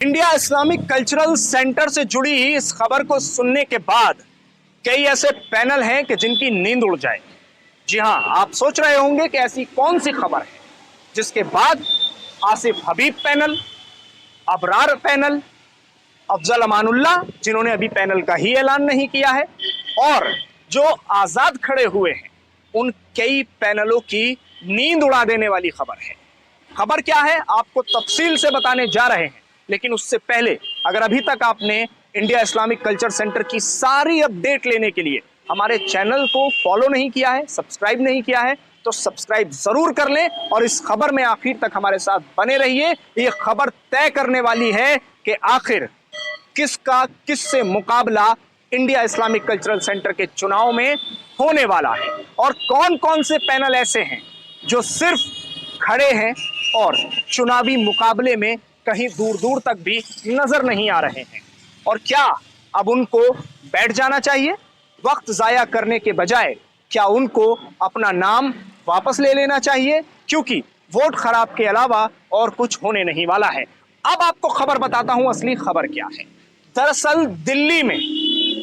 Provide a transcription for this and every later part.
India Islamic cultural centre से जुड़ी इस खबर को सुनने के बाद कई ऐसे पैनल हैं कि जिनकी नींद उड़ जाए। जी हां, आप सोच रहे होंगे कि ऐसी कौन सी खबर है जिसके बाद आसिफ हबीब पैनल, अबरार पैनल, अफजल अमानुल्लाह जिन्होंने अभी पैनल का ही ऐलान नहीं किया है, और जो आजाद खड़े हुए हैं, उन कई पैनलों की नींद उड़ा देने वाली खबर है। खबर क्या है आपको तफसील से बताने जा रहे हैं, लेकिन उससे पहले अगर अभी तक आपने इंडिया इस्लामिक कल्चर सेंटर की सारी अपडेट लेने के लिए हमारे चैनल को फॉलो नहीं किया है, सब्सक्राइब नहीं किया है, तो सब्सक्राइब जरूर कर लें और इस खबर में आखिर तक हमारे साथ बने रहिए। ये खबर तय करने वाली है कि आखिर किसका किससे मुकाबला इंडिया इस्लामिक कल्चरल सेंटर के चुनाव में होने वाला है और कौन कौन से पैनल ऐसे हैं जो सिर्फ खड़े हैं और चुनावी मुकाबले में कहीं दूर दूर तक भी नजर नहीं आ रहे हैं, और क्या अब उनको बैठ जाना चाहिए वक्त जाया करने के बजाय? क्या उनको अपना नाम वापस ले लेना चाहिए, क्योंकि वोट खराब के अलावा और कुछ होने नहीं वाला है? अब आपको खबर बताता हूं असली खबर क्या है। दरअसल दिल्ली में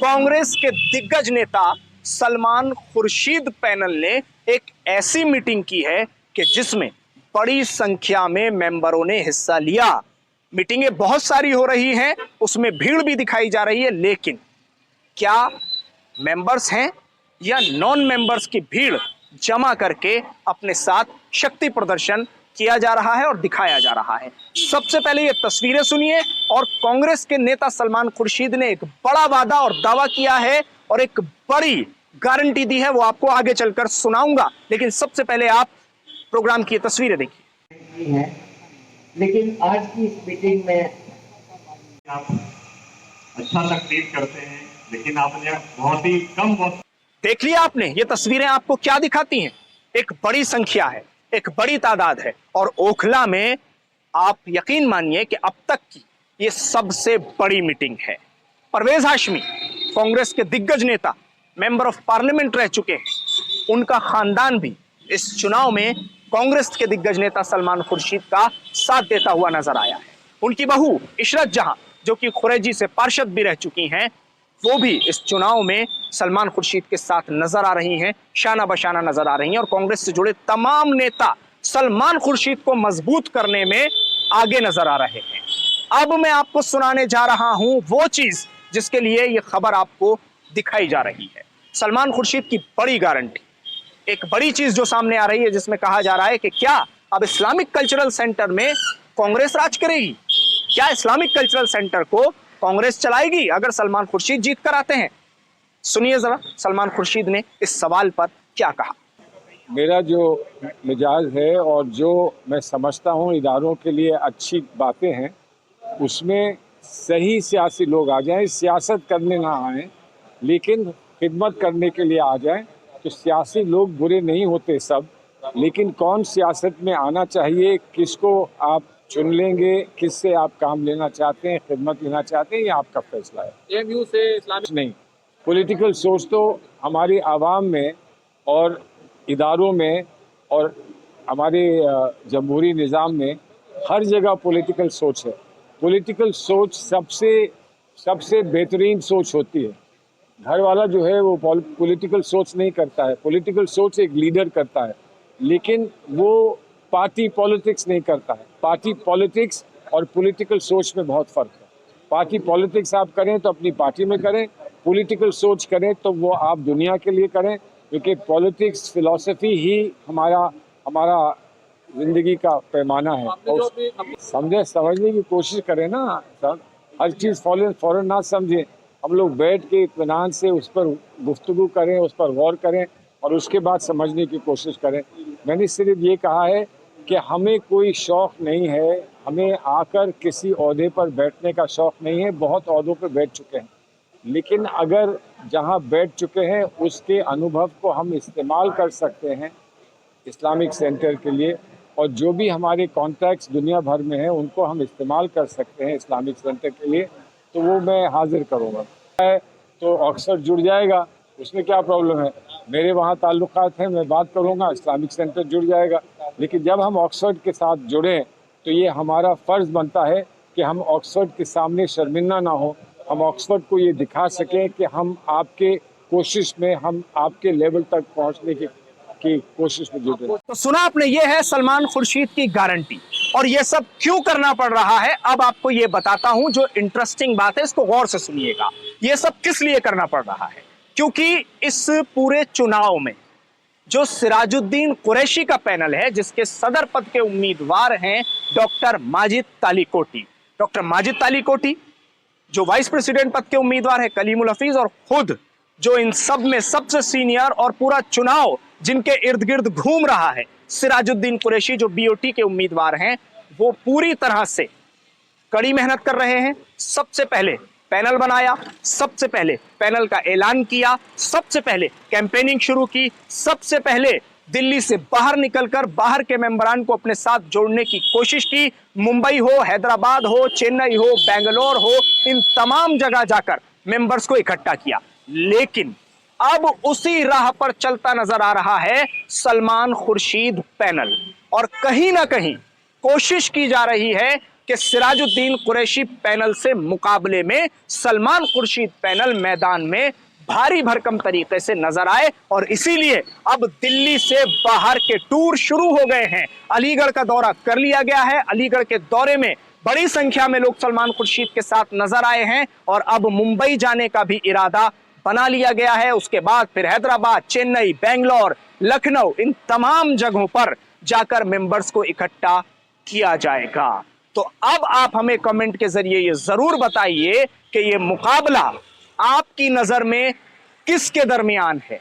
कांग्रेस के दिग्गज नेता सलमान खुर्शीद पैनल ने एक ऐसी मीटिंग की है कि जिसमें बड़ी संख्या में मेंबरों ने हिस्सा लिया। मीटिंगें बहुत सारी हो रही हैं, उसमें भीड़ भी दिखाई जा रही है, लेकिन क्या मेंबर्स हैं या नॉन मेंबर्स की भीड़ जमा करके अपने साथ शक्ति प्रदर्शन किया जा रहा है और दिखाया जा रहा है? सबसे पहले ये तस्वीरें सुनिए, और कांग्रेस के नेता सलमान खुर्शीद ने एक बड़ा वादा और दावा किया है और एक बड़ी गारंटी दी है, वो आपको आगे चलकर सुनाऊंगा, लेकिन सबसे पहले आप प्रोग्राम की तस्वीरें देखिए। लेकिन आज की इस मीटिंग में आप अच्छा तकलीफ करते हैं, लेकिन आपने बहुत ही कम वक्त। देख लिया आपने, ये तस्वीरें आपको क्या दिखाती हैं? एक बड़ी संख्या है, एक बड़ी तादाद है, और ओखला में आप यकीन मानिए कि अब तक की ये सबसे बड़ी मीटिंग है। परवेज हाशमी कांग्रेस के दिग्गज नेता, मेंबर ऑफ पार्लियामेंट रह चुके हैं, उनका खानदान भी इस चुनाव में कांग्रेस के दिग्गज नेता सलमान खुर्शीद का साथ देता हुआ नजर आया है। उनकी बहू इशरत जहां, जो कि खुरैजी से पार्षद भी रह चुकी हैं, वो भी इस चुनाव में सलमान खुर्शीद के साथ नजर आ रही हैं, शाना बशाना नजर आ रही हैं, और कांग्रेस से जुड़े तमाम नेता सलमान खुर्शीद को मजबूत करने में आगे नजर आ रहे हैं। अब मैं आपको सुनाने जा रहा हूं वो चीज जिसके लिए यह खबर आपको दिखाई जा रही है। सलमान खुर्शीद की बड़ी गारंटी, एक बड़ी चीज जो सामने आ रही है, जिसमें कहा जा रहा है कि क्या अब इस्लामिक कल्चरल सेंटर में कांग्रेस राज करेगी? क्या इस्लामिक कल्चरल सेंटर को कांग्रेस चलाएगी अगर सलमान खुर्शीद जीत कर आते हैं? सुनिए जरा सलमान खुर्शीद ने इस सवाल पर क्या कहा। मेरा जो मिजाज है और जो मैं समझता हूँ इदारों के लिए अच्छी बातें हैं, उसमें सही सियासी लोग आ जाएं, सियासत करने ना आए लेकिन खिदमत करने के लिए आ जाएं। तो सियासी लोग बुरे नहीं होते सब, लेकिन कौन सियासत में आना चाहिए, किसको आप चुन लेंगे, किससे आप काम लेना चाहते हैं, खिदमत लेना चाहते हैं, ये आपका फैसला है। एएमयू से इस्लामिक नहीं, पॉलिटिकल सोच तो हमारी आवाम में और इदारों में और हमारे जमहूरी निज़ाम में हर जगह पॉलिटिकल सोच है। पॉलिटिकल सोच सबसे बेहतरीन सोच होती है। घर वाला जो है वो पॉलिटिकल सोच नहीं करता है, पॉलिटिकल सोच एक लीडर करता है, लेकिन वो पार्टी पॉलिटिक्स नहीं करता है। पार्टी पॉलिटिक्स और पॉलिटिकल सोच में बहुत फ़र्क है। पार्टी पॉलिटिक्स आप करें तो अपनी पार्टी में करें, पॉलिटिकल सोच करें तो वो आप दुनिया के लिए करें, क्योंकि पॉलिटिक्स फिलॉसफी ही हमारा ज़िंदगी का पैमाना है। समझने की कोशिश करें ना सर, हर चीज़ फ़ौरन ना समझें। हम लोग बैठ के इत्मीनान से उस पर गुफ्तगू करें, उस पर गौर करें और उसके बाद समझने की कोशिश करें। मैंने सिर्फ ये कहा है कि हमें कोई शौक़ नहीं है, हमें आकर किसी ओहदे पर बैठने का शौक़ नहीं है। बहुत ओहदों पर बैठ चुके हैं, लेकिन अगर जहां बैठ चुके हैं उसके अनुभव को हम इस्तेमाल कर सकते हैं इस्लामिक सेंटर के लिए, और जो भी हमारे कॉन्टैक्ट्स दुनिया भर में हैं उनको हम इस्तेमाल कर सकते हैं इस्लामिक सेंटर के लिए, तो वो मैं हाजिर करूँगा। तो ऑक्सफर्ड जुड़ जाएगा, उसमें क्या प्रॉब्लम है? मेरे वहाँ ताल्लुकात हैं, मैं बात करूँगा, इस्लामिक सेंटर जुड़ जाएगा। लेकिन जब हम ऑक्सफर्ड के साथ जुड़ें तो ये हमारा फ़र्ज़ बनता है कि हम ऑक्सफोर्ड के सामने शर्मिंदा ना हो, हम ऑक्सफोर्ड को ये दिखा सकें कि हम आपके कोशिश में, हम आपके लेवल तक पहुंचने की कोशिश में जुटे। तो सुना आपने, ये है सलमान खुर्शीद की गारंटी। और ये सब क्यों करना पड़ रहा है, अब आपको ये बताता हूं। जो इंटरेस्टिंग बात है, इसको गौर से सुनिएगा। ये सब किस लिए करना पड़ रहा है? क्योंकि इस पूरे चुनाव में जो सिराजुद्दीन कुरैशी का पैनल है, जिसके सदर पद के उम्मीदवार हैं डॉक्टर माजिद तालीकोटी, डॉक्टर माजिद तालीकोटी, जो वाइस प्रेसिडेंट पद के उम्मीदवार है कलीमुल हफीज, और खुद जो इन सब में सबसे सीनियर और पूरा चुनाव जिनके इर्द गिर्द घूम रहा है, सिराजुद्दीन कुरैशी, जो बीओटी के उम्मीदवार हैं, वो पूरी तरह से कड़ी मेहनत कर रहे हैं। सबसे पहले पैनल बनाया, सबसे पहले पैनल का ऐलान किया, सबसे पहले कैंपेनिंग शुरू की, सबसे पहले दिल्ली से बाहर निकलकर बाहर के मेंबरान को अपने साथ जोड़ने की कोशिश की। मुंबई हो, हैदराबाद हो, चेन्नई हो, बेंगलोर हो, इन तमाम जगह जाकर मेंबर्स को इकट्ठा किया। लेकिन अब उसी राह पर चलता नजर आ रहा है सलमान खुर्शीद पैनल, और कहीं ना कहीं कोशिश की जा रही है कि सिराजुद्दीन कुरैशी पैनल से मुकाबले में सलमान खुर्शीद पैनल मैदान में भारी भरकम तरीके से नजर आए। और इसीलिए अब दिल्ली से बाहर के टूर शुरू हो गए हैं। अलीगढ़ का दौरा कर लिया गया है। अलीगढ़ के दौरे में बड़ी संख्या में लोग सलमान खुर्शीद के साथ नजर आए हैं, और अब मुंबई जाने का भी इरादा बना लिया गया है। उसके बाद फिर हैदराबाद, चेन्नई, बेंगलोर, लखनऊ, इन तमाम जगहों पर जाकर मेंबर्स को इकट्ठा किया जाएगा। तो अब आप हमें कमेंट के जरिए ये जरूर बताइए कि ये मुकाबला आपकी नजर में किसके दरमियान है,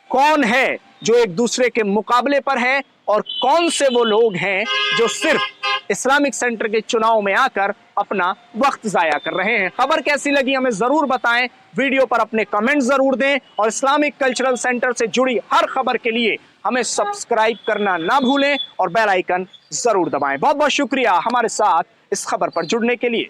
कौन है जो एक दूसरे के मुकाबले पर है, और कौन से वो लोग हैं जो सिर्फ इस्लामिक सेंटर के चुनाव में आकर अपना वक्त जाया कर रहे हैं। खबर कैसी लगी हमें जरूर बताएं, वीडियो पर अपने कमेंट जरूर दें, और इस्लामिक कल्चरल सेंटर से जुड़ी हर खबर के लिए हमें सब्सक्राइब करना ना भूलें और बेल आइकन जरूर दबाएं। बहुत बहुत शुक्रिया हमारे साथ इस खबर पर जुड़ने के लिए।